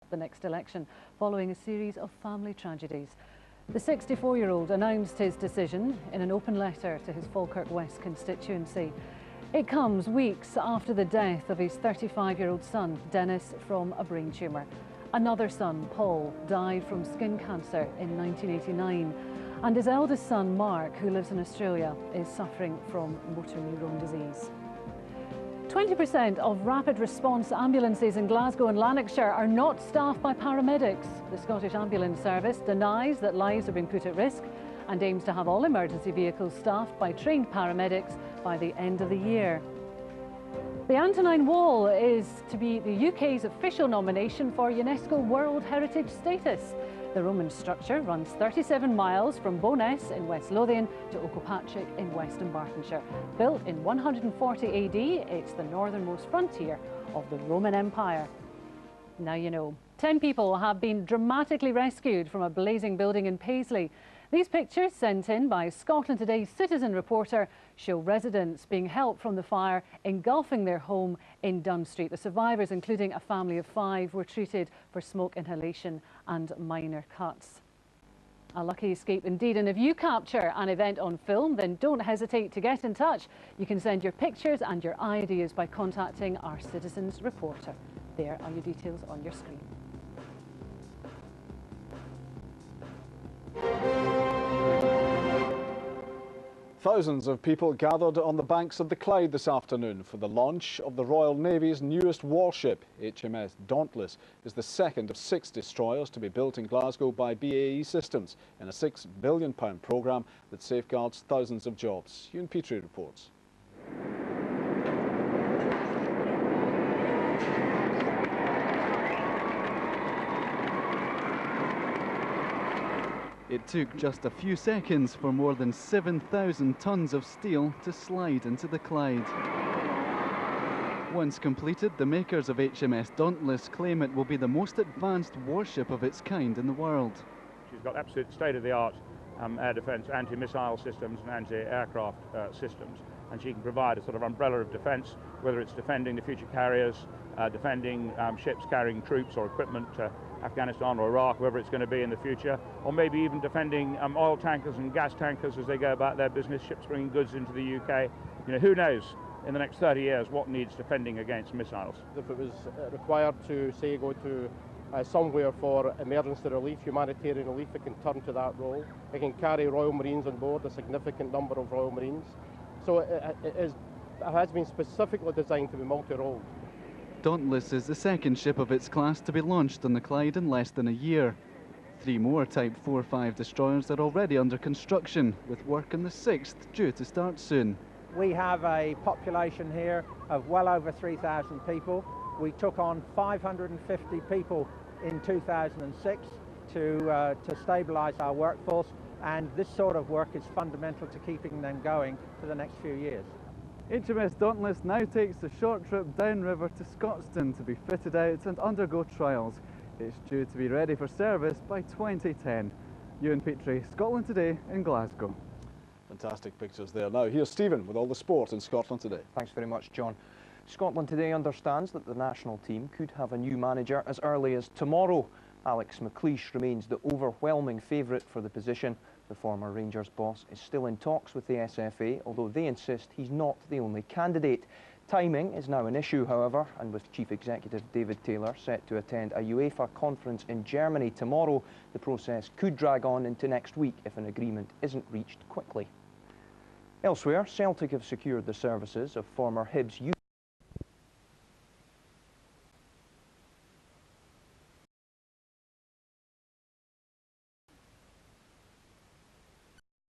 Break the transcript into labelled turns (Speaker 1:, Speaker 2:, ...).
Speaker 1: the next election, following a series of family tragedies. The 64-year-old announced his decision in an open letter to his Falkirk West constituency. It comes weeks after the death of his 35-year-old son, Dennis, from a brain tumour. Another son, Paul, died from skin cancer in 1989. And his eldest son, Mark, who lives in Australia, is suffering from motor neurone disease. 20% of rapid response ambulances in Glasgow and Lanarkshire are not staffed by paramedics. The Scottish Ambulance Service denies that lives have been put at risk and aims to have all emergency vehicles staffed by trained paramedics by the end of the year. The Antonine Wall is to be the UK's official nomination for UNESCO World Heritage status. The Roman structure runs 37 miles from Bo'ness in West Lothian to Okopatrick in West Dunbartonshire. Built in 140 AD, it's the northernmost frontier of the Roman Empire. Now you know. 10 people have been dramatically rescued from a blazing building in Paisley. These pictures, sent in by Scotland Today's citizen reporter, show residents being helped from the fire engulfing their home in Dunn Street. The survivors, including a family of 5, were treated for smoke inhalation and minor cuts. A lucky escape indeed, and if you capture an event on film, then don't hesitate to get in touch. You can send your pictures and your ideas by contacting our citizens reporter. There are your details on your screen.
Speaker 2: Thousands of people gathered on the banks of the Clyde this afternoon for the launch of the Royal Navy's newest warship. HMS Dauntless is the second of 6 destroyers to be built in Glasgow by BAE Systems in a £6 billion programme that safeguards thousands of jobs. Ewan Petrie reports.
Speaker 3: It took just a few seconds for more than 7,000 tonnes of steel to slide into the Clyde. Once completed, the makers of HMS Dauntless claim it will be the most advanced warship of its kind in the world.
Speaker 4: She's got absolute state-of-the-art air defence, anti-missile systems and anti-aircraft systems, and she can provide a sort of umbrella of defence, whether it's defending the future carriers, defending ships carrying troops or equipment to Afghanistan or Iraq, wherever it's going to be in the future, or maybe even defending oil tankers and gas tankers as they go about their business, ships bringing goods into the UK. You know, who knows in the next 30 years what needs defending against missiles.
Speaker 5: If it was required to, say, go to somewhere for emergency relief, humanitarian relief, it can turn to that role. It can carry Royal Marines on board, a significant number of Royal Marines. So it has been specifically designed to be multi-role.
Speaker 3: Dauntless is the second ship of its class to be launched on the Clyde in less than a year. 3 more Type 4-5 destroyers are already under construction, with work on the 6th due to start soon.
Speaker 6: We have a population here of well over 3,000 people. We took on 550 people in 2006 to stabilise our workforce, and this sort of work is fundamental to keeping them going for the next few years.
Speaker 3: HMS Dauntless now takes a short trip downriver to Scotstoun to be fitted out and undergo trials. It's due to be ready for service by 2010. Ewan Petrie, Scotland Today in Glasgow.
Speaker 2: Fantastic pictures there. Now here's Stephen with all the sport in Scotland Today.
Speaker 7: Thanks very much, John. Scotland Today understands that the national team could have a new manager as early as tomorrow. Alex McLeish remains the overwhelming favourite for the position. The former Rangers boss is still in talks with the SFA, although they insist he's not the only candidate. Timing is now an issue, however, and with Chief Executive David Taylor set to attend a UEFA conference in Germany tomorrow, the process could drag on into next week if an agreement isn't reached quickly. Elsewhere, Celtic have secured the services of former Hibs youth